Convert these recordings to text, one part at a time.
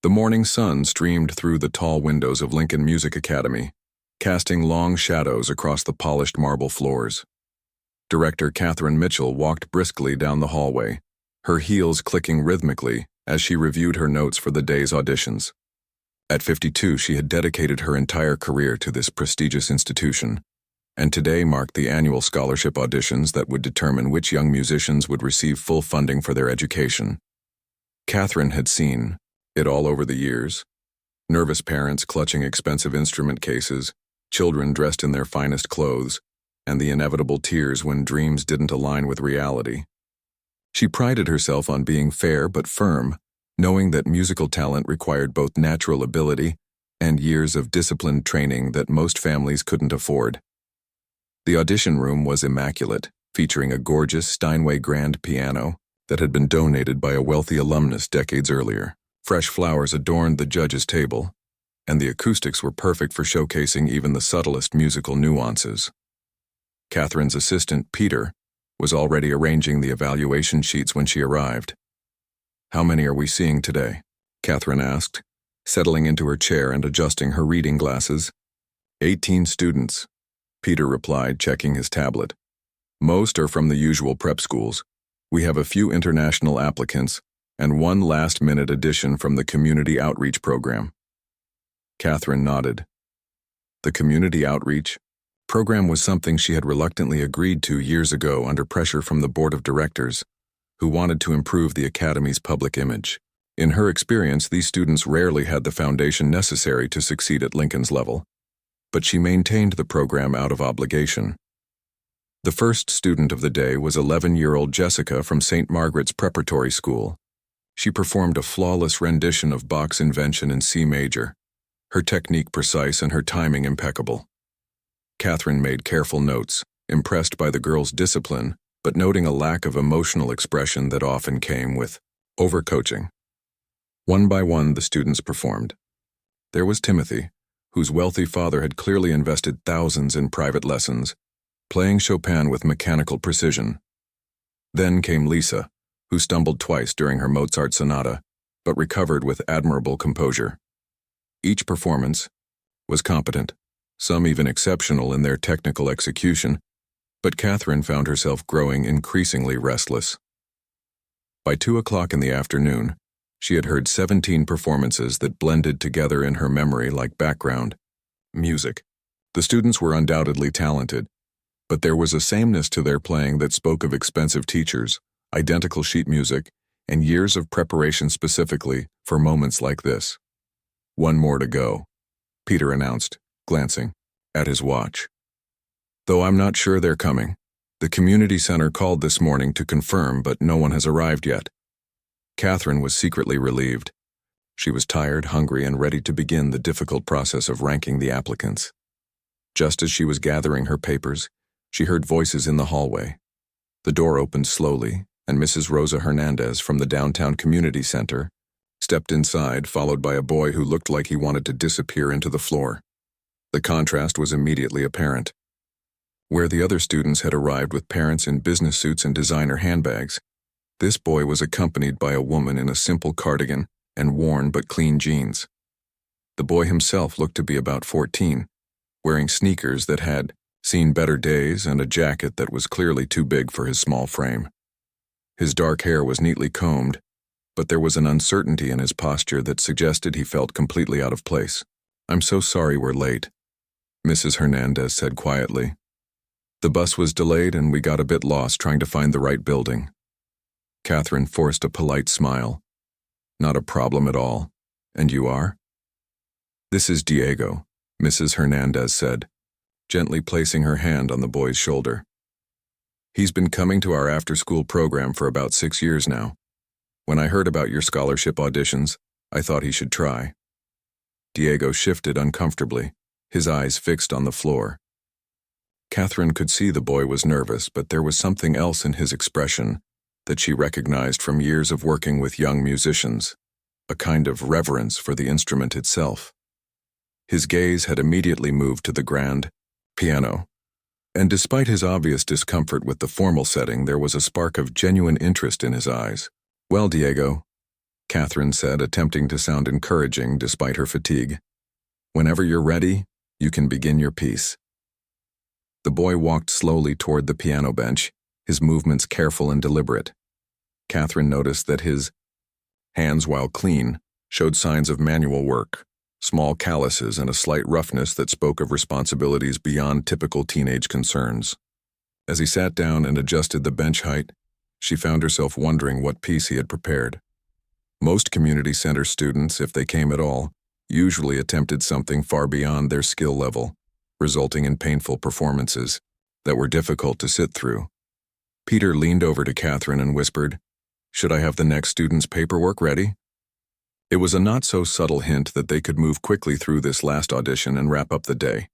The morning sun streamed through the tall windows of Lincoln Music Academy, casting long shadows across the polished marble floors. Director Catherine Mitchell walked briskly down the hallway, her heels clicking rhythmically as she reviewed her notes for the day's auditions. At 52, she had dedicated her entire career to this prestigious institution, and today marked the annual scholarship auditions that would determine which young musicians would receive full funding for their education. Catherine had seen it all over the years: nervous parents clutching expensive instrument cases, children dressed in their finest clothes, and the inevitable tears when dreams didn't align with reality. She prided herself on being fair but firm, knowing that musical talent required both natural ability and years of disciplined training that most families couldn't afford. The audition room was immaculate, featuring a gorgeous Steinway grand piano that had been donated by a wealthy alumnus decades earlier. Fresh flowers adorned the judges' table, and the acoustics were perfect for showcasing even the subtlest musical nuances. Catherine's assistant, Peter, was already arranging the evaluation sheets when she arrived. "How many are we seeing today?" Catherine asked, settling into her chair and adjusting her reading glasses. 18 students, Peter replied, checking his tablet. "Most are from the usual prep schools. We have a few international applicants and one last-minute addition from the Community Outreach Program." Catherine nodded. The Community Outreach Program was something she had reluctantly agreed to years ago under pressure from the board of directors, who wanted to improve the Academy's public image. In her experience, these students rarely had the foundation necessary to succeed at Lincoln's level, but she maintained the program out of obligation. The first student of the day was 11-year-old Jessica from St. Margaret's Preparatory School. She performed a flawless rendition of Bach's Invention in C major, her technique precise and her timing impeccable. Catherine made careful notes, impressed by the girl's discipline, but noting a lack of emotional expression that often came with overcoaching. One by one, the students performed. There was Timothy, whose wealthy father had clearly invested thousands in private lessons, playing Chopin with mechanical precision. Then came Lisa, who stumbled twice during her Mozart sonata, but recovered with admirable composure. Each performance was competent, some even exceptional in their technical execution, but Catherine found herself growing increasingly restless. By 2 o'clock in the afternoon, she had heard 17 performances that blended together in her memory like background music. The students were undoubtedly talented, but there was a sameness to their playing that spoke of expensive teachers, identical sheet music, and years of preparation specifically for moments like this. "One more to go," Peter announced, glancing at his watch. "Though I'm not sure they're coming. The community center called this morning to confirm, but no one has arrived yet." Catherine was secretly relieved. She was tired, hungry, and ready to begin the difficult process of ranking the applicants. Just as she was gathering her papers, she heard voices in the hallway. The door opened slowly, and Mrs. Rosa Hernandez from the downtown community center stepped inside, followed by a boy who looked like he wanted to disappear into the floor. The contrast was immediately apparent. Where the other students had arrived with parents in business suits and designer handbags, this boy was accompanied by a woman in a simple cardigan and worn but clean jeans. The boy himself looked to be about 14, wearing sneakers that had seen better days and a jacket that was clearly too big for his small frame. His dark hair was neatly combed, but there was an uncertainty in his posture that suggested he felt completely out of place. "I'm so sorry we're late," Mrs. Hernandez said quietly. "The bus was delayed and we got a bit lost trying to find the right building." Catherine forced a polite smile. "Not a problem at all. And you are?" "This is Diego," Mrs. Hernandez said, gently placing her hand on the boy's shoulder. "He's been coming to our after-school program for about 6 years now. When I heard about your scholarship auditions, I thought he should try." Diego shifted uncomfortably, his eyes fixed on the floor. Catherine could see the boy was nervous, but there was something else in his expression that she recognized from years of working with young musicians, a kind of reverence for the instrument itself. His gaze had immediately moved to the grand piano, and despite his obvious discomfort with the formal setting, there was a spark of genuine interest in his eyes. "Well, Diego, Catherine said, attempting to sound encouraging despite her fatigue. "Whenever you're ready, you can begin your piece." The boy walked slowly toward the piano bench, his movements careful and deliberate. Catherine noticed that his hands, while clean, showed signs of manual work, small calluses and a slight roughness that spoke of responsibilities beyond typical teenage concerns. As he sat down and adjusted the bench height, she found herself wondering what piece he had prepared. Most community center students, if they came at all, usually attempted something far beyond their skill level, resulting in painful performances that were difficult to sit through. Peter leaned over to Catherine and whispered, "Should I have the next student's paperwork ready?" It was a not-so-subtle hint that they could move quickly through this last audition and wrap up the day.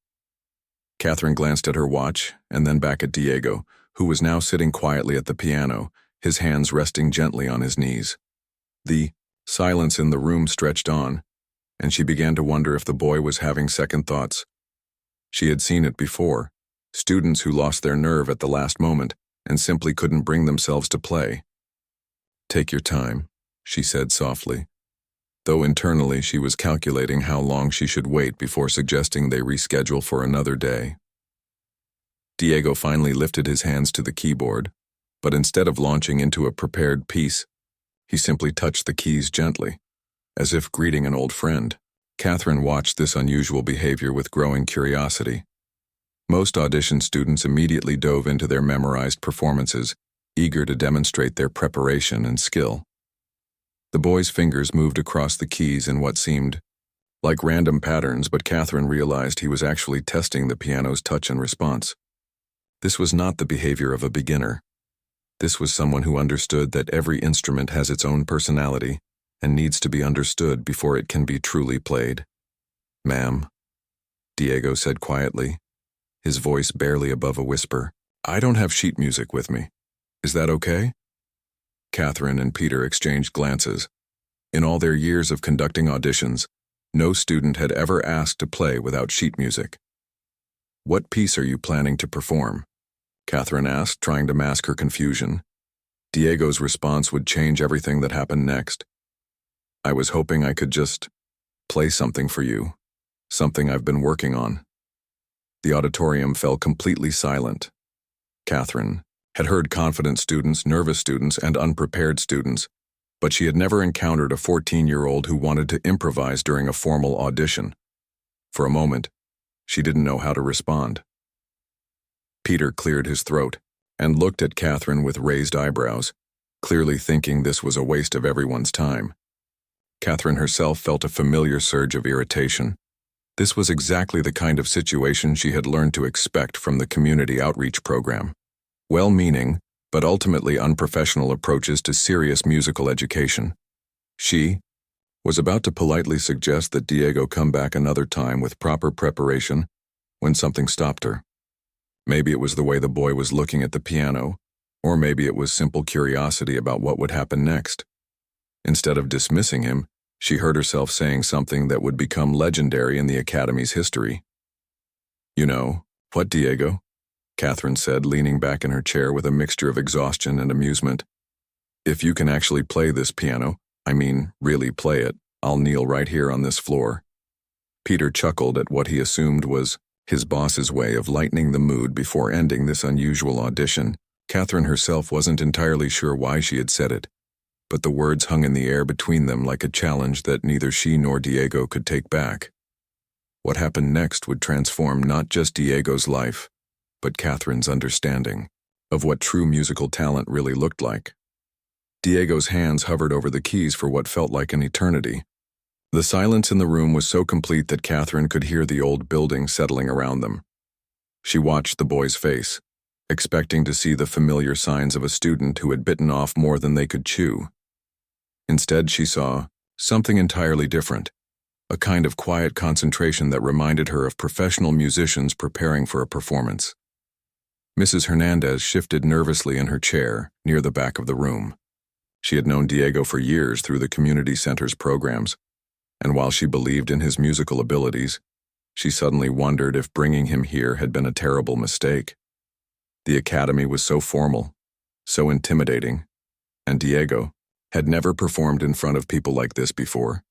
Catherine glanced at her watch and then back at Diego, who was now sitting quietly at the piano, his hands resting gently on his knees. The silence in the room stretched on, and she began to wonder if the boy was having second thoughts. She had seen it before, students who lost their nerve at the last moment and simply couldn't bring themselves to play. "Take your time," she said softly, though internally she was calculating how long she should wait before suggesting they reschedule for another day. Diego finally lifted his hands to the keyboard, but instead of launching into a prepared piece, he simply touched the keys gently, as if greeting an old friend. Catherine watched this unusual behavior with growing curiosity. Most audition students immediately dove into their memorized performances, eager to demonstrate their preparation and skill. The boy's fingers moved across the keys in what seemed like random patterns, but Catherine realized he was actually testing the piano's touch and response. This was not the behavior of a beginner. This was someone who understood that every instrument has its own personality and needs to be understood before it can be truly played. "Ma'am," Diego said quietly, his voice barely above a whisper, "I don't have sheet music with me. Is that okay?" Catherine and Peter exchanged glances. In all their years of conducting auditions, no student had ever asked to play without sheet music. "What piece are you planning to perform?" Catherine asked, trying to mask her confusion. Diego's response would change everything that happened next. "I was hoping I could just play something for you, something I've been working on." The auditorium fell completely silent. Catherine had heard confident students, nervous students, and unprepared students, but she had never encountered a 14-year-old who wanted to improvise during a formal audition. For a moment, she didn't know how to respond. Peter cleared his throat and looked at Catherine with raised eyebrows, clearly thinking this was a waste of everyone's time. Catherine herself felt a familiar surge of irritation. This was exactly the kind of situation she had learned to expect from the community outreach program. Well-meaning, but ultimately unprofessional approaches to serious musical education. She was about to politely suggest that Diego come back another time with proper preparation when something stopped her. Maybe it was the way the boy was looking at the piano, or maybe it was simple curiosity about what would happen next. Instead of dismissing him, she heard herself saying something that would become legendary in the Academy's history. "You know, what, Diego?" Catherine said, leaning back in her chair with a mixture of exhaustion and amusement. "If you can actually play this piano, I mean, really play it, I'll kneel right here on this floor." Peter chuckled at what he assumed was his boss's way of lightening the mood before ending this unusual audition. Catherine herself wasn't entirely sure why she had said it, but the words hung in the air between them like a challenge that neither she nor Diego could take back. What happened next would transform not just Diego's life, but Catherine's understanding of what true musical talent really looked like. Diego's hands hovered over the keys for what felt like an eternity. The silence in the room was so complete that Catherine could hear the old building settling around them. She watched the boy's face, expecting to see the familiar signs of a student who had bitten off more than they could chew. Instead, she saw something entirely different, a kind of quiet concentration that reminded her of professional musicians preparing for a performance. Mrs. Hernandez shifted nervously in her chair near the back of the room. She had known Diego for years through the community center's programs, and while she believed in his musical abilities, she suddenly wondered if bringing him here had been a terrible mistake. The academy was so formal, so intimidating, and Diego, had never performed in front of people like this before.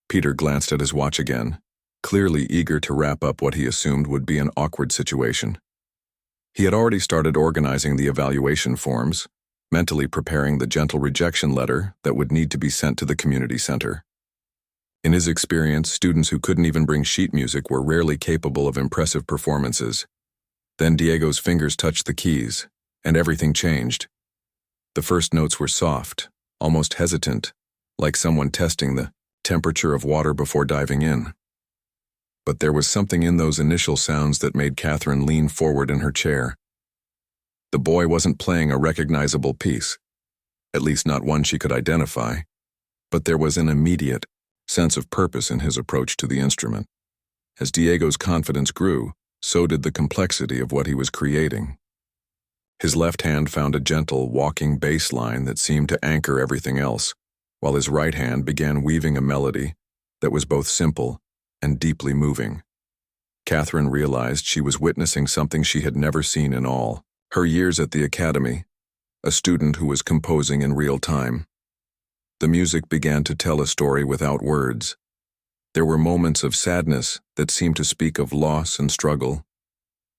Peter glanced at his watch again, clearly eager to wrap up what he assumed would be an awkward situation. He had already started organizing the evaluation forms, mentally preparing the gentle rejection letter that would need to be sent to the community center. In his experience, students who couldn't even bring sheet music were rarely capable of impressive performances. Then Diego's fingers touched the keys, and everything changed. The first notes were soft, almost hesitant, like someone testing the temperature of water before diving in. But there was something in those initial sounds that made Catherine lean forward in her chair. The boy wasn't playing a recognizable piece, at least not one she could identify, but there was an immediate sense of purpose in his approach to the instrument. As Diego's confidence grew, so did the complexity of what he was creating. His left hand found a gentle, walking bass line that seemed to anchor everything else, while his right hand began weaving a melody that was both simple and deeply moving. Catherine realized she was witnessing something she had never seen in all her years at the academy, a student who was composing in real time. The music began to tell a story without words. There were moments of sadness that seemed to speak of loss and struggle,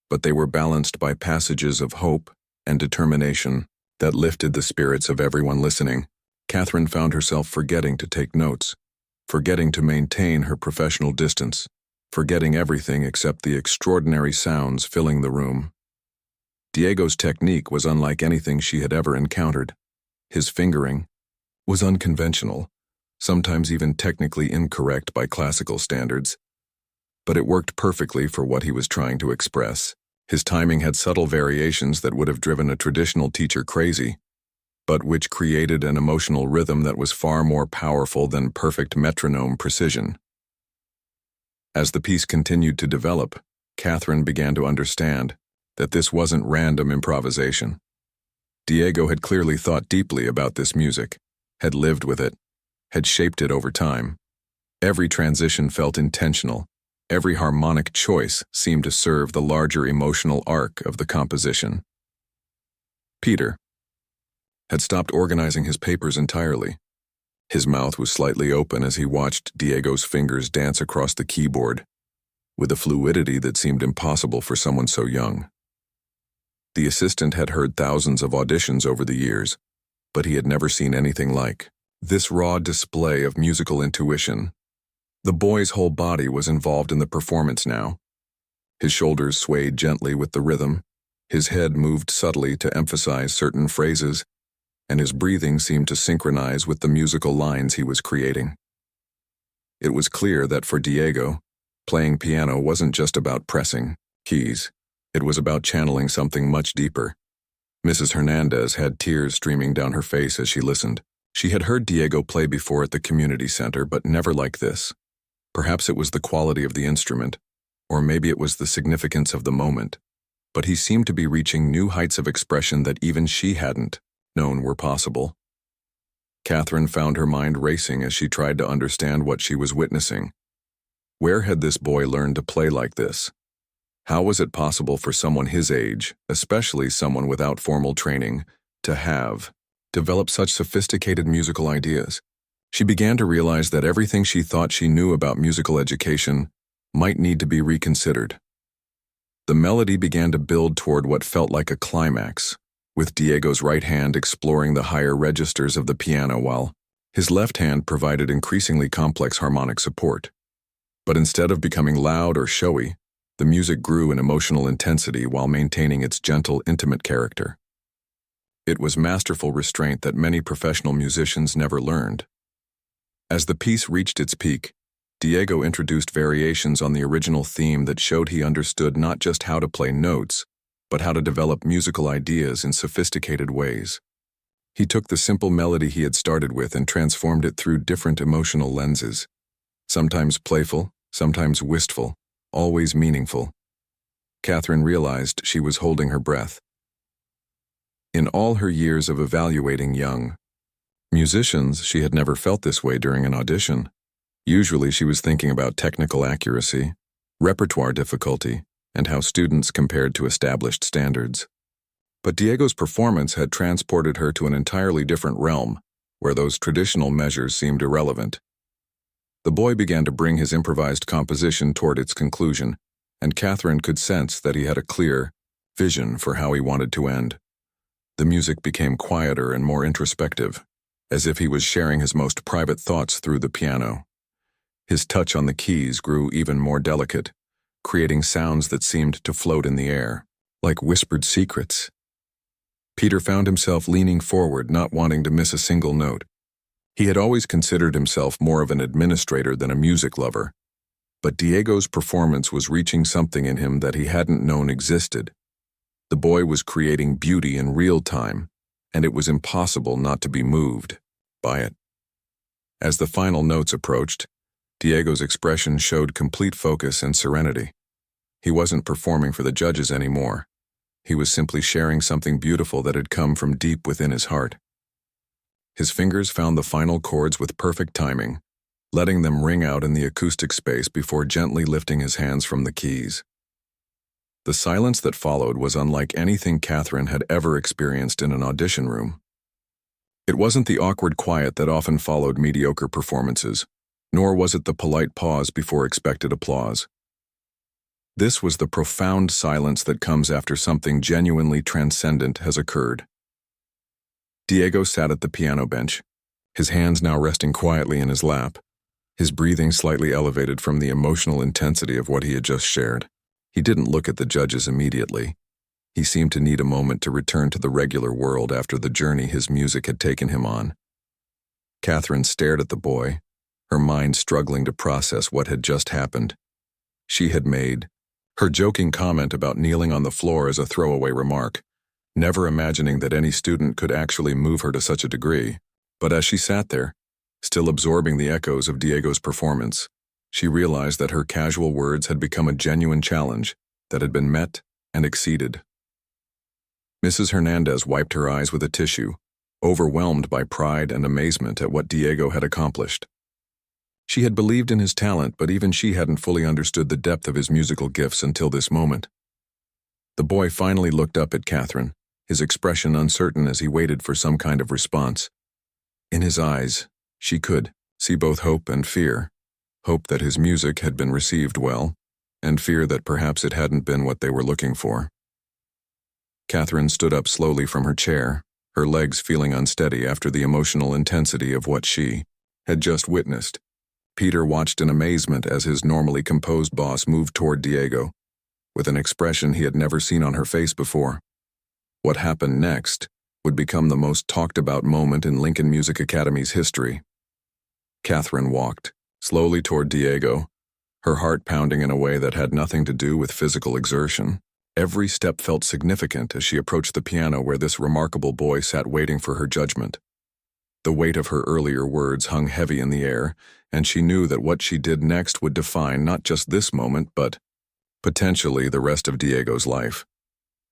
but they were balanced by passages of hope and determination that lifted the spirits of everyone listening. Catherine found herself forgetting to take notes, forgetting to maintain her professional distance, forgetting everything except the extraordinary sounds filling the room. Diego's technique was unlike anything she had ever encountered. His fingering was unconventional, sometimes even technically incorrect by classical standards, but it worked perfectly for what he was trying to express. His timing had subtle variations that would have driven a traditional teacher crazy, but which created an emotional rhythm that was far more powerful than perfect metronome precision. As the piece continued to develop, Catherine began to understand that this wasn't random improvisation. Diego had clearly thought deeply about this music, had lived with it, had shaped it over time. Every transition felt intentional. Every harmonic choice seemed to serve the larger emotional arc of the composition. Peter had stopped organizing his papers entirely. His mouth was slightly open as he watched Diego's fingers dance across the keyboard, with a fluidity that seemed impossible for someone so young. The assistant had heard thousands of auditions over the years, but he had never seen anything like this raw display of musical intuition. The boy's whole body was involved in the performance now. His shoulders swayed gently with the rhythm, his head moved subtly to emphasize certain phrases, and his breathing seemed to synchronize with the musical lines he was creating. It was clear that for Diego, playing piano wasn't just about pressing keys. It was about channeling something much deeper. Mrs. Hernandez had tears streaming down her face as she listened. She had heard Diego play before at the community center, but never like this. Perhaps it was the quality of the instrument, or maybe it was the significance of the moment, but he seemed to be reaching new heights of expression that even she hadn't known were possible. Catherine found her mind racing as she tried to understand what she was witnessing. Where had this boy learned to play like this? How was it possible for someone his age, especially someone without formal training, to have developed such sophisticated musical ideas? She began to realize that everything she thought she knew about musical education might need to be reconsidered. The melody began to build toward what felt like a climax, with Diego's right hand exploring the higher registers of the piano while his left hand provided increasingly complex harmonic support. But instead of becoming loud or showy, the music grew in emotional intensity while maintaining its gentle, intimate character. It was masterful restraint that many professional musicians never learned. As the piece reached its peak, Diego introduced variations on the original theme that showed he understood not just how to play notes, but how to develop musical ideas in sophisticated ways. He took the simple melody he had started with and transformed it through different emotional lenses, sometimes playful, sometimes wistful, always meaningful. Catherine realized she was holding her breath. In all her years of evaluating young musicians, she had never felt this way during an audition. Usually she was thinking about technical accuracy, repertoire difficulty, and how students compared to established standards. But Diego's performance had transported her to an entirely different realm, where those traditional measures seemed irrelevant. The boy began to bring his improvised composition toward its conclusion, and Catherine could sense that he had a clear vision for how he wanted to end. The music became quieter and more introspective, as if he was sharing his most private thoughts through the piano. His touch on the keys grew even more delicate, creating sounds that seemed to float in the air, like whispered secrets. Peter found himself leaning forward, not wanting to miss a single note. He had always considered himself more of an administrator than a music lover, but Diego's performance was reaching something in him that he hadn't known existed. The boy was creating beauty in real time, and it was impossible not to be moved by it. As the final notes approached, Diego's expression showed complete focus and serenity. He wasn't performing for the judges anymore. He was simply sharing something beautiful that had come from deep within his heart. His fingers found the final chords with perfect timing, letting them ring out in the acoustic space before gently lifting his hands from the keys. The silence that followed was unlike anything Catherine had ever experienced in an audition room. It wasn't the awkward quiet that often followed mediocre performances, nor was it the polite pause before expected applause. This was the profound silence that comes after something genuinely transcendent has occurred. Diego sat at the piano bench, his hands now resting quietly in his lap, his breathing slightly elevated from the emotional intensity of what he had just shared. He didn't look at the judges immediately. He seemed to need a moment to return to the regular world after the journey his music had taken him on. Catherine stared at the boy, her mind struggling to process what had just happened. She had made her joking comment about kneeling on the floor as a throwaway remark, never imagining that any student could actually move her to such a degree. But as she sat there, still absorbing the echoes of Diego's performance, she realized that her casual words had become a genuine challenge that had been met and exceeded. Mrs. Hernandez wiped her eyes with a tissue, overwhelmed by pride and amazement at what Diego had accomplished. She had believed in his talent, but even she hadn't fully understood the depth of his musical gifts until this moment. The boy finally looked up at Catherine, his expression uncertain as he waited for some kind of response. In his eyes, she could see both hope and fear. Hope that his music had been received well, and fear that perhaps it hadn't been what they were looking for. Catherine stood up slowly from her chair, her legs feeling unsteady after the emotional intensity of what she had just witnessed. Peter watched in amazement as his normally composed boss moved toward Diego, with an expression he had never seen on her face before. What happened next would become the most talked-about moment in Lincoln Music Academy's history. Catherine walked slowly toward Diego, her heart pounding in a way that had nothing to do with physical exertion. Every step felt significant as she approached the piano where this remarkable boy sat waiting for her judgment. The weight of her earlier words hung heavy in the air, and she knew that what she did next would define not just this moment, but potentially the rest of Diego's life.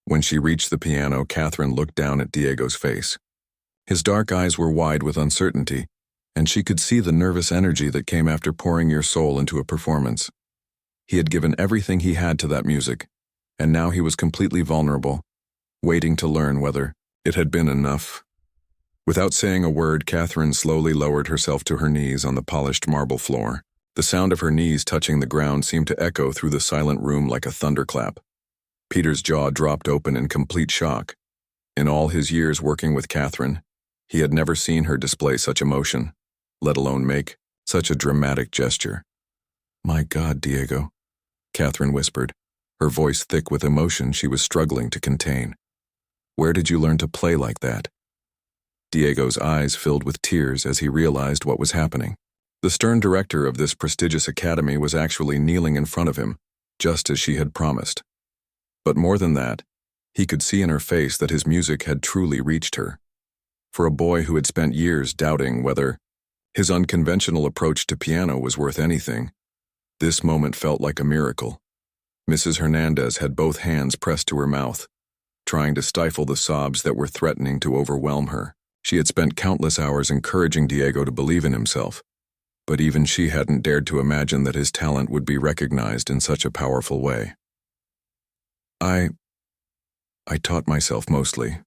When she reached the piano, Catherine looked down at Diego's face. His dark eyes were wide with uncertainty, and she could see the nervous energy that came after pouring your soul into a performance. He had given everything he had to that music, and now he was completely vulnerable, waiting to learn whether it had been enough. Without saying a word, Catherine slowly lowered herself to her knees on the polished marble floor. The sound of her knees touching the ground seemed to echo through the silent room like a thunderclap. Peter's jaw dropped open in complete shock. In all his years working with Catherine, he had never seen her display such emotion, let alone make such a dramatic gesture. "My God, Diego," Catherine whispered, her voice thick with emotion she was struggling to contain. "Where did you learn to play like that?" Diego's eyes filled with tears as he realized what was happening. The stern director of this prestigious academy was actually kneeling in front of him, just as she had promised. But more than that, he could see in her face that his music had truly reached her. For a boy who had spent years doubting whether his unconventional approach to piano was worth anything, this moment felt like a miracle. Mrs. Hernandez had both hands pressed to her mouth, trying to stifle the sobs that were threatening to overwhelm her. She had spent countless hours encouraging Diego to believe in himself, but even she hadn't dared to imagine that his talent would be recognized in such a powerful way. I taught myself mostly,"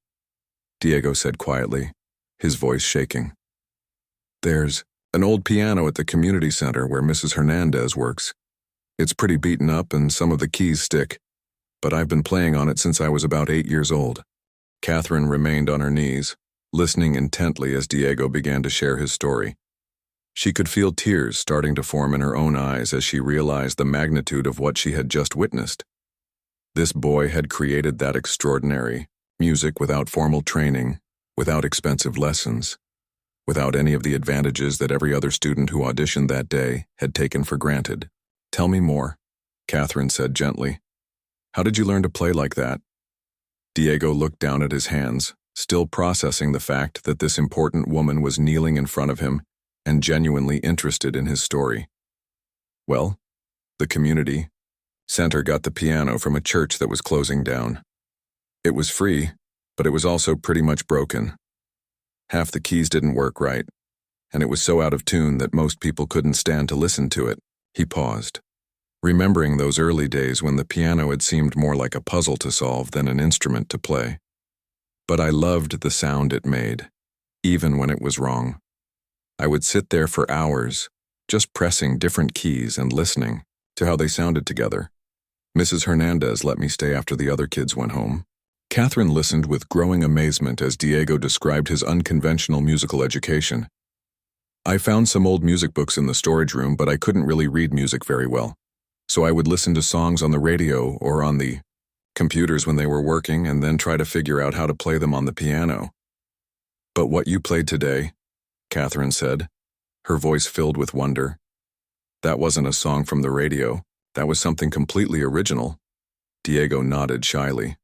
Diego said quietly, his voice shaking. There's an old piano at the community center where Mrs. Hernandez works. It's pretty beaten up and some of the keys stick, but I've been playing on it since I was about 8 years old. Catherine remained on her knees, listening intently as Diego began to share his story. She could feel tears starting to form in her own eyes as she realized the magnitude of what she had just witnessed. This boy had created that extraordinary music without formal training, without expensive lessons, without any of the advantages that every other student who auditioned that day had taken for granted. "Tell me more," Catherine said gently. "How did you learn to play like that?" Diego looked down at his hands, still processing the fact that this important woman was kneeling in front of him and genuinely interested in his story. "Well, the community center got the piano from a church that was closing down. It was free, but it was also pretty much broken. Half the keys didn't work right, and it was so out of tune that most people couldn't stand to listen to it." He paused, remembering those early days when the piano had seemed more like a puzzle to solve than an instrument to play. "But I loved the sound it made, even when it was wrong. I would sit there for hours, just pressing different keys and listening to how they sounded together. Mrs. Hernandez let me stay after the other kids went home." Catherine listened with growing amazement as Diego described his unconventional musical education. "I found some old music books in the storage room, but I couldn't really read music very well. So I would listen to songs on the radio or on the computers when they were working and then try to figure out how to play them on the piano." "But what you played today," Catherine said, her voice filled with wonder. "That wasn't a song from the radio. That was something completely original." Diego nodded shyly.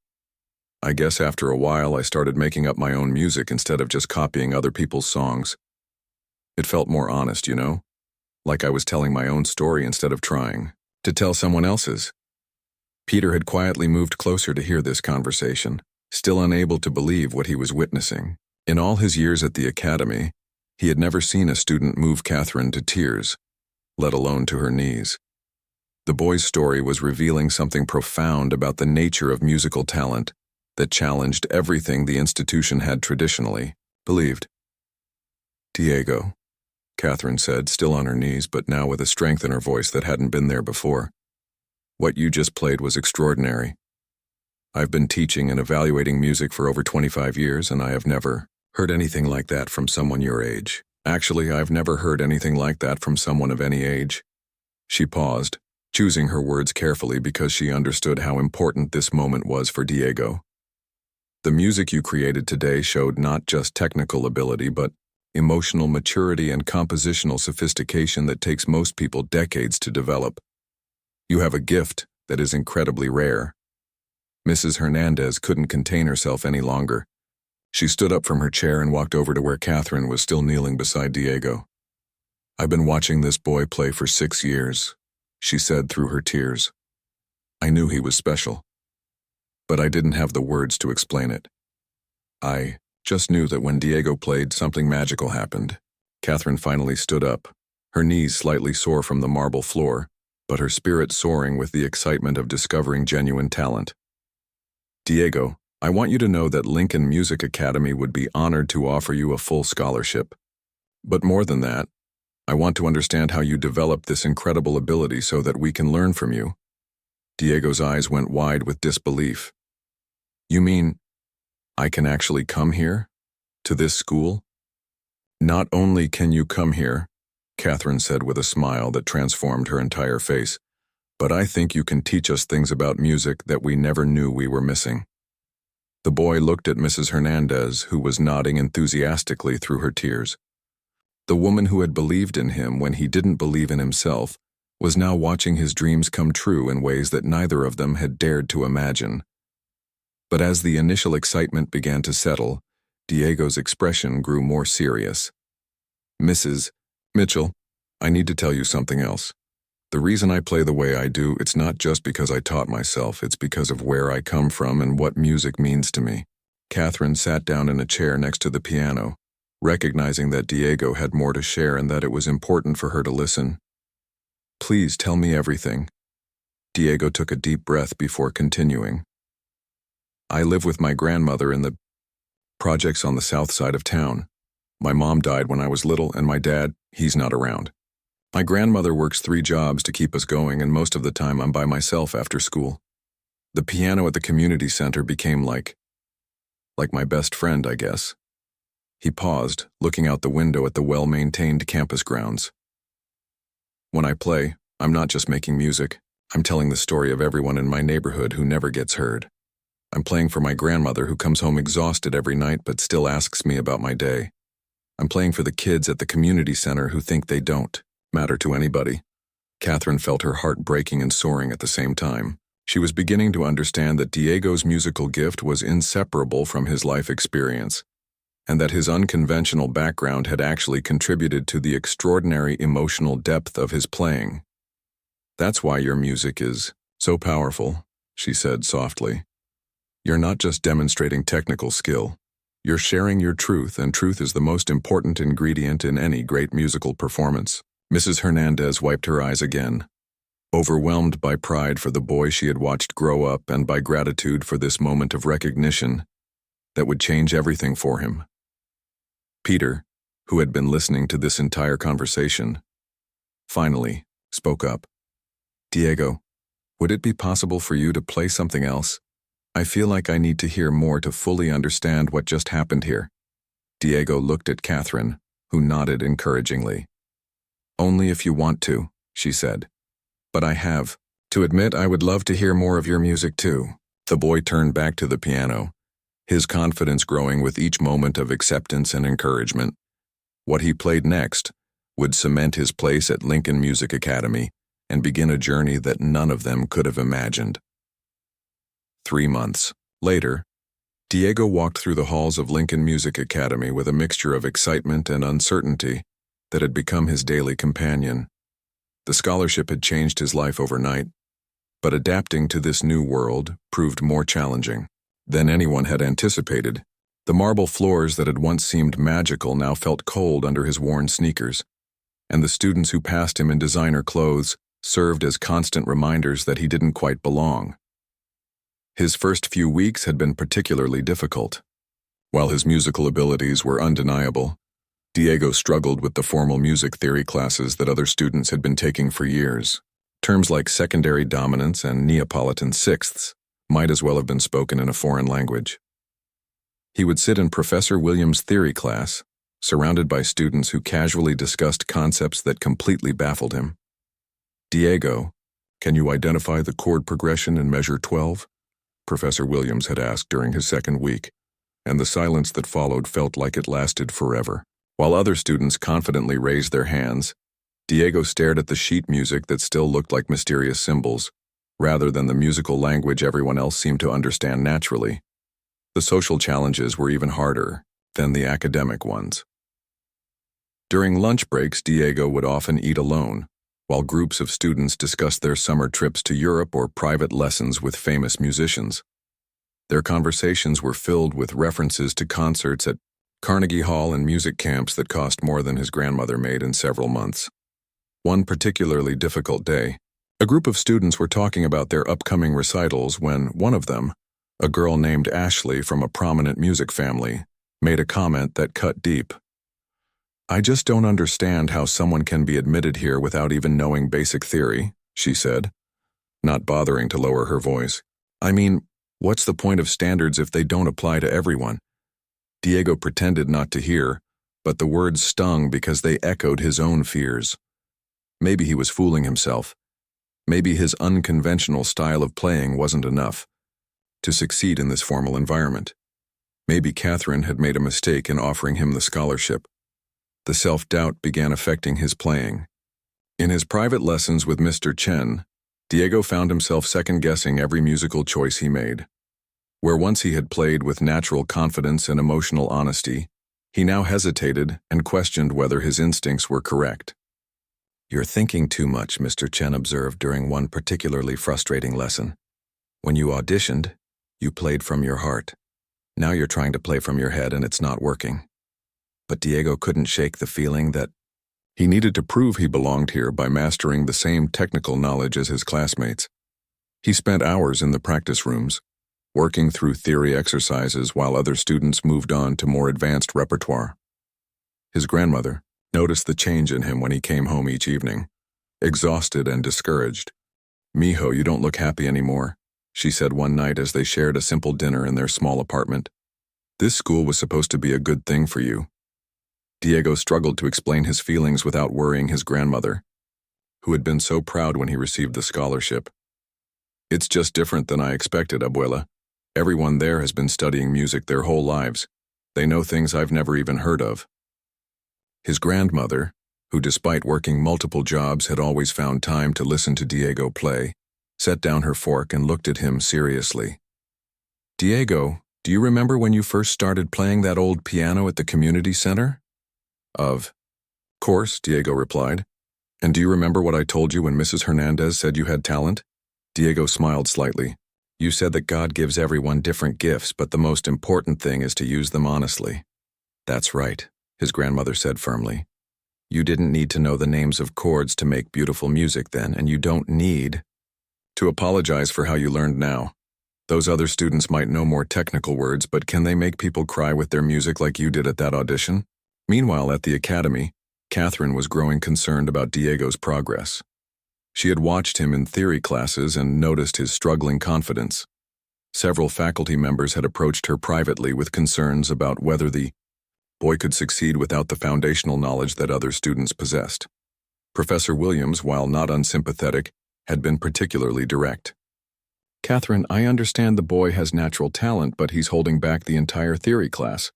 "I guess after a while I started making up my own music instead of just copying other people's songs. It felt more honest, you know? Like I was telling my own story instead of trying to tell someone else's." Peter had quietly moved closer to hear this conversation, still unable to believe what he was witnessing. In all his years at the academy, he had never seen a student move Catherine to tears, let alone to her knees. The boy's story was revealing something profound about the nature of musical talent that challenged everything the institution had traditionally believed. "Diego," Catherine said, still on her knees, but now with a strength in her voice that hadn't been there before. "What you just played was extraordinary. I've been teaching and evaluating music for over 25 years, and I have never heard anything like that from someone your age. Actually, I've never heard anything like that from someone of any age." She paused, choosing her words carefully because she understood how important this moment was for Diego. "The music you created today showed not just technical ability, but emotional maturity and compositional sophistication that takes most people decades to develop. You have a gift that is incredibly rare." Mrs. Hernandez couldn't contain herself any longer. She stood up from her chair and walked over to where Catherine was still kneeling beside Diego. "I've been watching this boy play for 6 years," she said through her tears. "I knew he was special, but I didn't have the words to explain it. I just knew that when Diego played, something magical happened." Catherine finally stood up, her knees slightly sore from the marble floor, but her spirit soaring with the excitement of discovering genuine talent. "Diego, I want you to know that Lincoln Music Academy would be honored to offer you a full scholarship. But more than that, I want to understand how you developed this incredible ability so that we can learn from you." Diego's eyes went wide with disbelief. "You mean I can actually come here? To this school?" "Not only can you come here," Catherine said with a smile that transformed her entire face, "but I think you can teach us things about music that we never knew we were missing." The boy looked at Mrs. Hernandez, who was nodding enthusiastically through her tears. The woman who had believed in him when he didn't believe in himself was now watching his dreams come true in ways that neither of them had dared to imagine. But as the initial excitement began to settle, Diego's expression grew more serious. "Mrs. Mitchell, I need to tell you something else. The reason I play the way I do, it's not just because I taught myself, it's because of where I come from and what music means to me." Catherine sat down in a chair next to the piano, recognizing that Diego had more to share and that it was important for her to listen. "Please tell me everything." Diego took a deep breath before continuing. "I live with my grandmother in the projects on the south side of town. My mom died when I was little, and my dad, he's not around. My grandmother works 3 jobs to keep us going, and most of the time I'm by myself after school. The piano at the community center became like my best friend, I guess." He paused, looking out the window at the well-maintained campus grounds. "When I play, I'm not just making music. I'm telling the story of everyone in my neighborhood who never gets heard. I'm playing for my grandmother who comes home exhausted every night but still asks me about my day. I'm playing for the kids at the community center who think they don't matter to anybody." Catherine felt her heart breaking and soaring at the same time. She was beginning to understand that Diego's musical gift was inseparable from his life experience, and that his unconventional background had actually contributed to the extraordinary emotional depth of his playing. "That's why your music is so powerful," she said softly. "You're not just demonstrating technical skill. You're sharing your truth, and truth is the most important ingredient in any great musical performance." Mrs. Hernandez wiped her eyes again, overwhelmed by pride for the boy she had watched grow up and by gratitude for this moment of recognition that would change everything for him. Peter, who had been listening to this entire conversation, finally spoke up. "Diego, would it be possible for you to play something else? I feel like I need to hear more to fully understand what just happened here." Diego looked at Catherine, who nodded encouragingly. "Only if you want to," she said. "But I have to admit I would love to hear more of your music too." The boy turned back to the piano, his confidence growing with each moment of acceptance and encouragement. What he played next would cement his place at Lincoln Music Academy and begin a journey that none of them could have imagined. 3 months later, Diego walked through the halls of Lincoln Music Academy with a mixture of excitement and uncertainty that had become his daily companion. The scholarship had changed his life overnight, but adapting to this new world proved more challenging than anyone had anticipated. The marble floors that had once seemed magical now felt cold under his worn sneakers, and the students who passed him in designer clothes served as constant reminders that he didn't quite belong. His first few weeks had been particularly difficult. While his musical abilities were undeniable, Diego struggled with the formal music theory classes that other students had been taking for years. Terms like secondary dominance and Neapolitan sixths might as well have been spoken in a foreign language. He would sit in Professor Williams' theory class, surrounded by students who casually discussed concepts that completely baffled him. "Diego, can you identify the chord progression in measure 12? Professor Williams had asked during his second week, and the silence that followed felt like it lasted forever. While other students confidently raised their hands, Diego stared at the sheet music that still looked like mysterious symbols, rather than the musical language everyone else seemed to understand naturally. The social challenges were even harder than the academic ones. During lunch breaks, Diego would often eat alone, while groups of students discussed their summer trips to Europe or private lessons with famous musicians. Their conversations were filled with references to concerts at Carnegie Hall and music camps that cost more than his grandmother made in several months. One particularly difficult day, a group of students were talking about their upcoming recitals when one of them, a girl named Ashley from a prominent music family, made a comment that cut deep. "I just don't understand how someone can be admitted here without even knowing basic theory," she said, not bothering to lower her voice. "I mean, what's the point of standards if they don't apply to everyone?" Diego pretended not to hear, but the words stung because they echoed his own fears. Maybe he was fooling himself. Maybe his unconventional style of playing wasn't enough to succeed in this formal environment. Maybe Catherine had made a mistake in offering him the scholarship. The self-doubt began affecting his playing. In his private lessons with Mr. Chen, Diego found himself second-guessing every musical choice he made. Where once he had played with natural confidence and emotional honesty, he now hesitated and questioned whether his instincts were correct. "You're thinking too much," Mr. Chen observed during one particularly frustrating lesson. "When you auditioned, you played from your heart. Now you're trying to play from your head and it's not working." But Diego couldn't shake the feeling that he needed to prove he belonged here by mastering the same technical knowledge as his classmates. He spent hours in the practice rooms, working through theory exercises while other students moved on to more advanced repertoire. His grandmother noticed the change in him when he came home each evening, exhausted and discouraged. "Mijo, you don't look happy anymore," she said one night as they shared a simple dinner in their small apartment. "This school was supposed to be a good thing for you." Diego struggled to explain his feelings without worrying his grandmother, who had been so proud when he received the scholarship. "It's just different than I expected, Abuela. Everyone there has been studying music their whole lives. They know things I've never even heard of." His grandmother, who despite working multiple jobs had always found time to listen to Diego play, set down her fork and looked at him seriously. "Diego, do you remember when you first started playing that old piano at the community center?" "Of course," Diego replied. "And do you remember what I told you when Mrs. Hernandez said you had talent?" Diego smiled slightly. "You said that God gives everyone different gifts, but the most important thing is to use them honestly." "That's right," his grandmother said firmly. "You didn't need to know the names of chords to make beautiful music then, and you don't need to apologize for how you learned now. Those other students might know more technical words, but can they make people cry with their music like you did at that audition?" Meanwhile, at the academy, Catherine was growing concerned about Diego's progress. She had watched him in theory classes and noticed his struggling confidence. Several faculty members had approached her privately with concerns about whether the boy could succeed without the foundational knowledge that other students possessed. Professor Williams, while not unsympathetic, had been particularly direct. "Catherine, I understand the boy has natural talent, but he's holding back the entire theory class.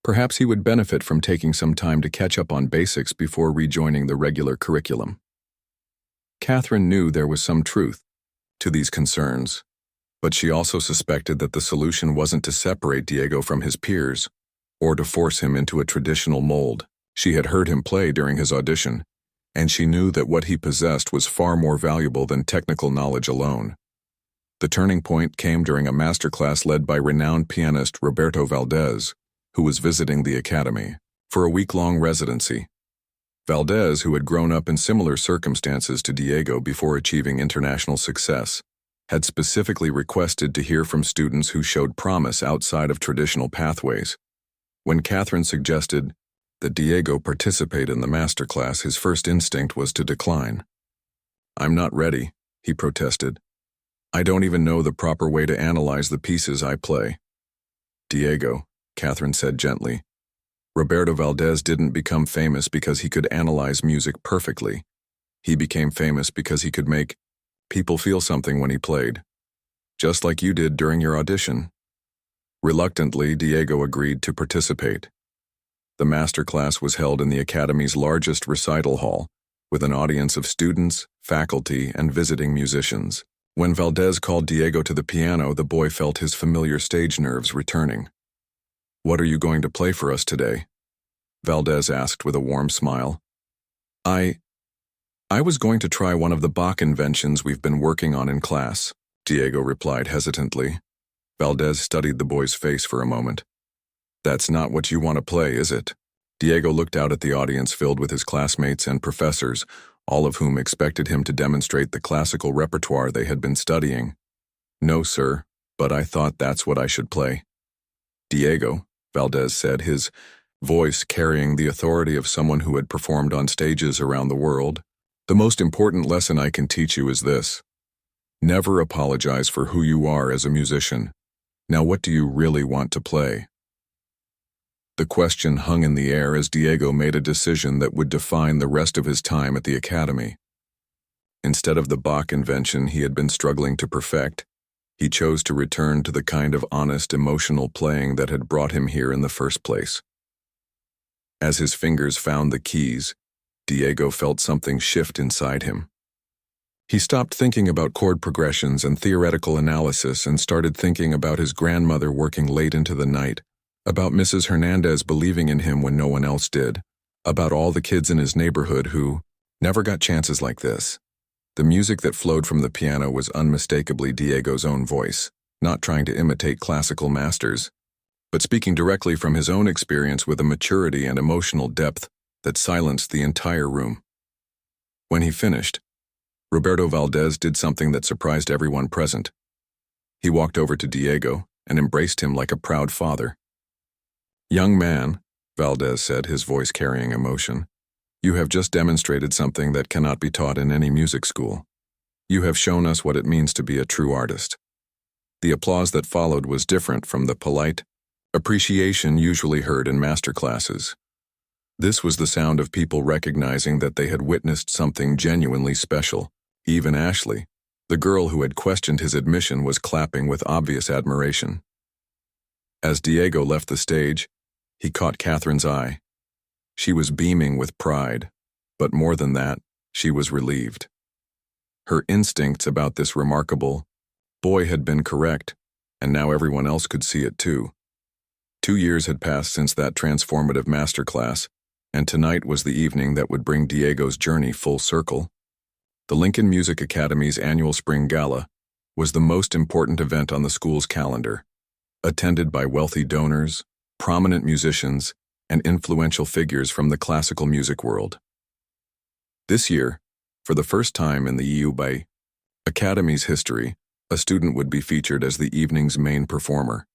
Perhaps he would benefit from taking some time to catch up on basics before rejoining the regular curriculum." Catherine knew there was some truth to these concerns, but she also suspected that the solution wasn't to separate Diego from his peers or to force him into a traditional mold. She had heard him play during his audition, and she knew that what he possessed was far more valuable than technical knowledge alone. The turning point came during a masterclass led by renowned pianist Roberto Valdez, who was visiting the academy for a week-long residency. Valdez, who had grown up in similar circumstances to Diego before achieving international success, had specifically requested to hear from students who showed promise outside of traditional pathways. When Catherine suggested that Diego participate in the masterclass, his first instinct was to decline. "I'm not ready," he protested. "I don't even know the proper way to analyze the pieces I play." "Diego," Catherine said gently, "Roberto Valdez didn't become famous because he could analyze music perfectly. He became famous because he could make people feel something when he played, just like you did during your audition." Reluctantly, Diego agreed to participate. The masterclass was held in the academy's largest recital hall, with an audience of students, faculty, and visiting musicians. When Valdez called Diego to the piano, the boy felt his familiar stage nerves returning. "What are you going to play for us today?" Valdez asked with a warm smile. I was going to try one of the Bach inventions we've been working on in class," Diego replied hesitantly. Valdez studied the boy's face for a moment. "That's not what you want to play, is it?" Diego looked out at the audience filled with his classmates and professors, all of whom expected him to demonstrate the classical repertoire they had been studying. "No, sir, but I thought that's what I should play." "Diego," Valdez said, his voice carrying the authority of someone who had performed on stages around the world, "the most important lesson I can teach you is this. Never apologize for who you are as a musician. Now, what do you really want to play?" The question hung in the air as Diego made a decision that would define the rest of his time at the academy. Instead of the Bach invention he had been struggling to perfect, he chose to return to the kind of honest, emotional playing that had brought him here in the first place. As his fingers found the keys, Diego felt something shift inside him. He stopped thinking about chord progressions and theoretical analysis and started thinking about his grandmother working late into the night, about Mrs. Hernandez believing in him when no one else did, about all the kids in his neighborhood who never got chances like this. The music that flowed from the piano was unmistakably Diego's own voice, not trying to imitate classical masters, but speaking directly from his own experience with a maturity and emotional depth that silenced the entire room. When he finished, Roberto Valdez did something that surprised everyone present. He walked over to Diego and embraced him like a proud father. "Young man," Valdez said, his voice carrying emotion. "You have just demonstrated something that cannot be taught in any music school. You have shown us what it means to be a true artist." The applause that followed was different from the polite appreciation usually heard in master classes. This was the sound of people recognizing that they had witnessed something genuinely special. Even Ashley, the girl who had questioned his admission, was clapping with obvious admiration. As Diego left the stage, he caught Catherine's eye. She was beaming with pride, but more than that, she was relieved. Her instincts about this remarkable boy had been correct, and now everyone else could see it too. 2 years had passed since that transformative masterclass, and tonight was the evening that would bring Diego's journey full circle. The Lincoln Music Academy's annual spring gala was the most important event on the school's calendar, attended by wealthy donors, prominent musicians, and influential figures from the classical music world. This year, for the first time in the UBA Academy's history, a student would be featured as the evening's main performer.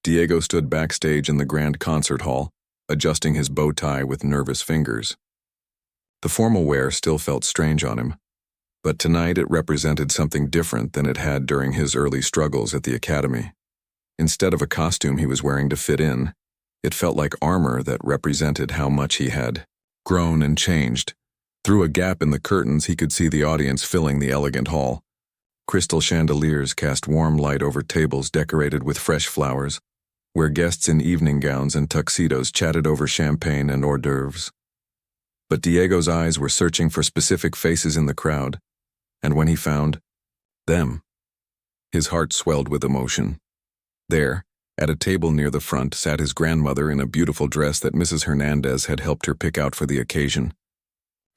Diego stood backstage in the grand concert hall, adjusting his bow tie with nervous fingers. The formal wear still felt strange on him, but tonight it represented something different than it had during his early struggles at the academy. Instead of a costume he was wearing to fit in, it felt like armor that represented how much he had grown and changed. Through a gap in the curtains, he could see the audience filling the elegant hall. Crystal chandeliers cast warm light over tables decorated with fresh flowers, where guests in evening gowns and tuxedos chatted over champagne and hors d'oeuvres. But Diego's eyes were searching for specific faces in the crowd, and when he found them, his heart swelled with emotion. There, at a table near the front, sat his grandmother in a beautiful dress that Mrs. Hernandez had helped her pick out for the occasion.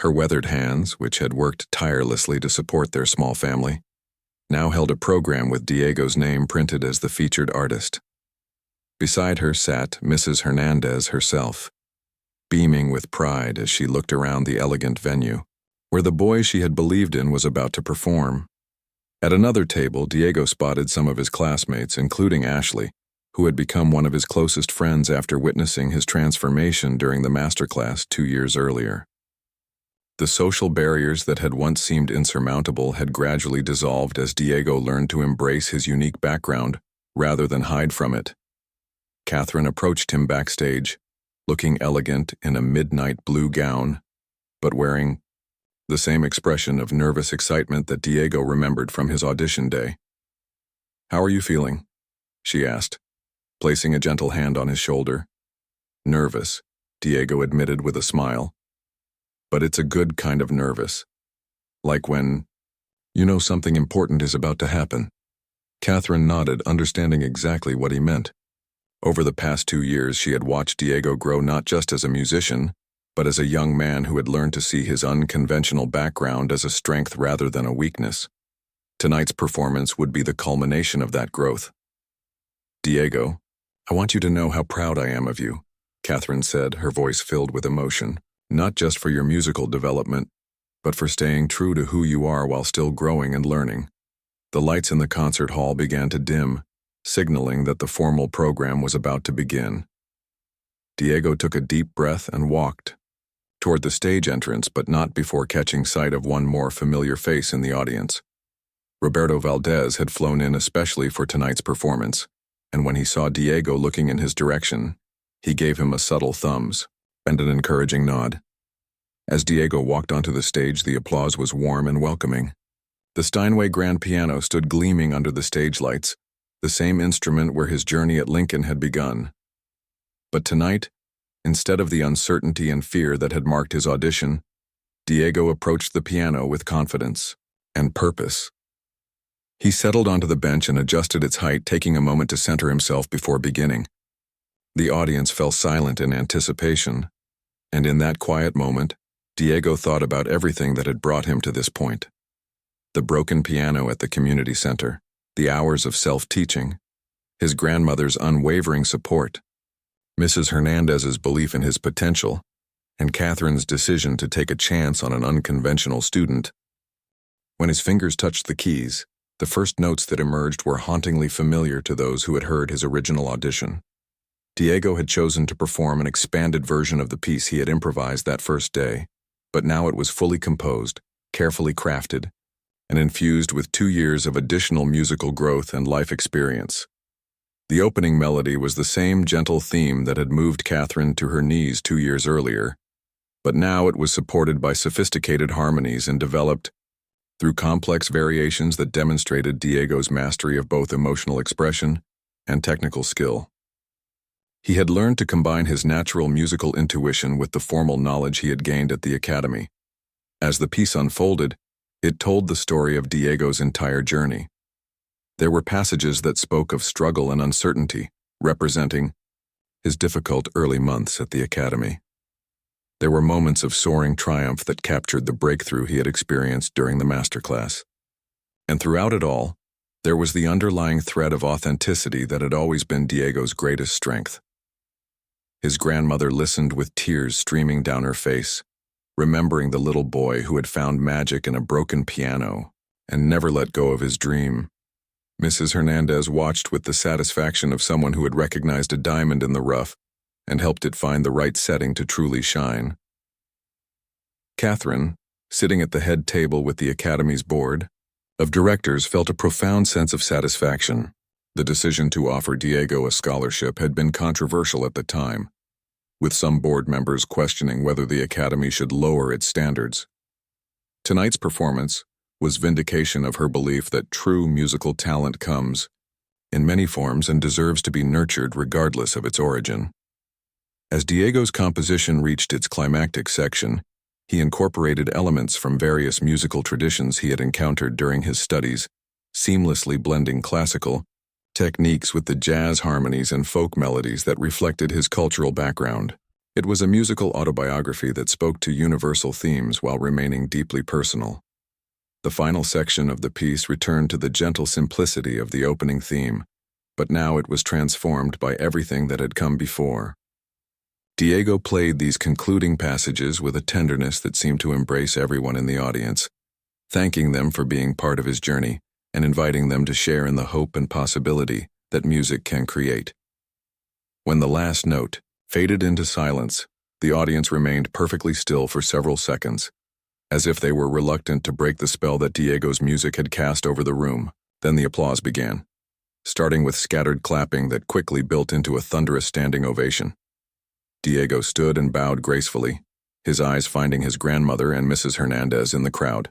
Her weathered hands, which had worked tirelessly to support their small family, now held a program with Diego's name printed as the featured artist. Beside her sat Mrs. Hernandez herself, beaming with pride as she looked around the elegant venue, where the boy she had believed in was about to perform. At another table, Diego spotted some of his classmates, including Ashley, who had become one of his closest friends after witnessing his transformation during the masterclass 2 years earlier. The social barriers that had once seemed insurmountable had gradually dissolved as Diego learned to embrace his unique background rather than hide from it. Catherine approached him backstage, looking elegant in a midnight blue gown, but wearing the same expression of nervous excitement that Diego remembered from his audition day. "How are you feeling?" she asked, placing a gentle hand on his shoulder. "Nervous," Diego admitted with a smile. "But it's a good kind of nervous. Like when you know something important is about to happen." Catherine nodded, understanding exactly what he meant. Over the past 2 years, she had watched Diego grow not just as a musician, but as a young man who had learned to see his unconventional background as a strength rather than a weakness. Tonight's performance would be the culmination of that growth. "Diego, I want you to know how proud I am of you," Catherine said, her voice filled with emotion. "Not just for your musical development, but for staying true to who you are while still growing and learning." The lights in the concert hall began to dim, signaling that the formal program was about to begin. Diego took a deep breath and walked toward the stage entrance, but not before catching sight of one more familiar face in the audience. Roberto Valdez had flown in especially for tonight's performance, and when he saw Diego looking in his direction, he gave him a subtle thumbs and an encouraging nod. As Diego walked onto the stage, the applause was warm and welcoming. The Steinway grand piano stood gleaming under the stage lights, the same instrument where his journey at Lincoln had begun. But tonight, instead of the uncertainty and fear that had marked his audition, Diego approached the piano with confidence and purpose. He settled onto the bench and adjusted its height, taking a moment to center himself before beginning. The audience fell silent in anticipation, and in that quiet moment, Diego thought about everything that had brought him to this point. The broken piano at the community center, the hours of self-teaching, his grandmother's unwavering support, Mrs. Hernandez's belief in his potential, and Catherine's decision to take a chance on an unconventional student. When his fingers touched the keys, the first notes that emerged were hauntingly familiar to those who had heard his original audition. Diego had chosen to perform an expanded version of the piece he had improvised that first day, but now it was fully composed, carefully crafted, and infused with 2 years of additional musical growth and life experience. The opening melody was the same gentle theme that had moved Catherine to her knees 2 years earlier, but now it was supported by sophisticated harmonies and developed through complex variations that demonstrated Diego's mastery of both emotional expression and technical skill. He had learned to combine his natural musical intuition with the formal knowledge he had gained at the academy. As the piece unfolded, it told the story of Diego's entire journey. There were passages that spoke of struggle and uncertainty, representing his difficult early months at the academy. There were moments of soaring triumph that captured the breakthrough he had experienced during the masterclass. And throughout it all, there was the underlying thread of authenticity that had always been Diego's greatest strength. His grandmother listened with tears streaming down her face, remembering the little boy who had found magic in a broken piano and never let go of his dream. Mrs. Hernandez watched with the satisfaction of someone who had recognized a diamond in the rough and helped it find the right setting to truly shine. Catherine, sitting at the head table with the Academy's board of directors, felt a profound sense of satisfaction. The decision to offer Diego a scholarship had been controversial at the time, with some board members questioning whether the Academy should lower its standards. Tonight's performance was vindication of her belief that true musical talent comes in many forms and deserves to be nurtured regardless of its origin. As Diego's composition reached its climactic section, he incorporated elements from various musical traditions he had encountered during his studies, seamlessly blending classical techniques with the jazz harmonies and folk melodies that reflected his cultural background. It was a musical autobiography that spoke to universal themes while remaining deeply personal. The final section of the piece returned to the gentle simplicity of the opening theme, but now it was transformed by everything that had come before. Diego played these concluding passages with a tenderness that seemed to embrace everyone in the audience, thanking them for being part of his journey and inviting them to share in the hope and possibility that music can create. When the last note faded into silence, the audience remained perfectly still for several seconds, as if they were reluctant to break the spell that Diego's music had cast over the room. Then the applause began, starting with scattered clapping that quickly built into a thunderous standing ovation. Diego stood and bowed gracefully, his eyes finding his grandmother and Mrs. Hernandez in the crowd.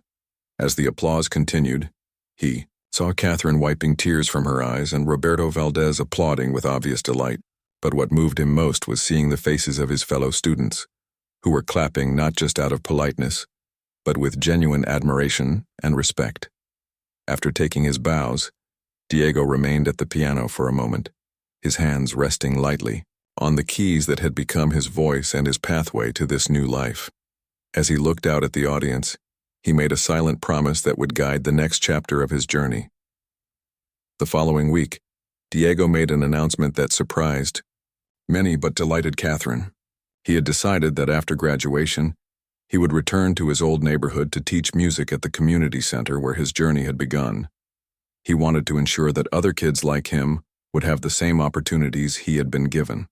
As the applause continued, he saw Catherine wiping tears from her eyes and Roberto Valdez applauding with obvious delight. But what moved him most was seeing the faces of his fellow students, who were clapping not just out of politeness, but with genuine admiration and respect. After taking his bows, Diego remained at the piano for a moment, his hands resting lightly on the keys that had become his voice and his pathway to this new life. As he looked out at the audience, he made a silent promise that would guide the next chapter of his journey. The following week, Diego made an announcement that surprised many but delighted Catherine. He had decided that after graduation, he would return to his old neighborhood to teach music at the community center where his journey had begun. He wanted to ensure that other kids like him would have the same opportunities he had been given.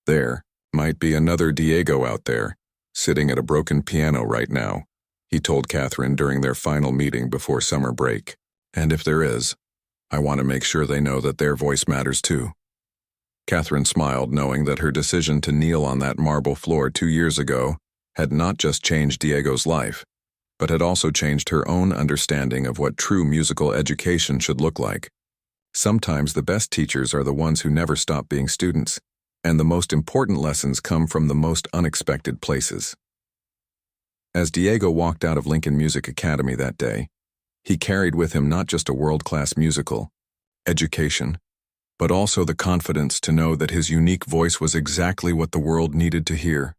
There might be another Diego out there, sitting at a broken piano right now, he told Catherine during their final meeting before summer break. And if there is, I want to make sure they know that their voice matters too. Catherine smiled, knowing that her decision to kneel on that marble floor 2 years ago had not just changed Diego's life, but had also changed her own understanding of what true musical education should look like. Sometimes the best teachers are the ones who never stop being students, and the most important lessons come from the most unexpected places. As Diego walked out of Lincoln Music Academy that day, he carried with him not just a world-class musical education, but also the confidence to know that his unique voice was exactly what the world needed to hear.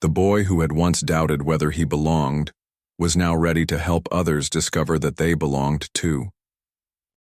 The boy who had once doubted whether he belonged was now ready to help others discover that they belonged too.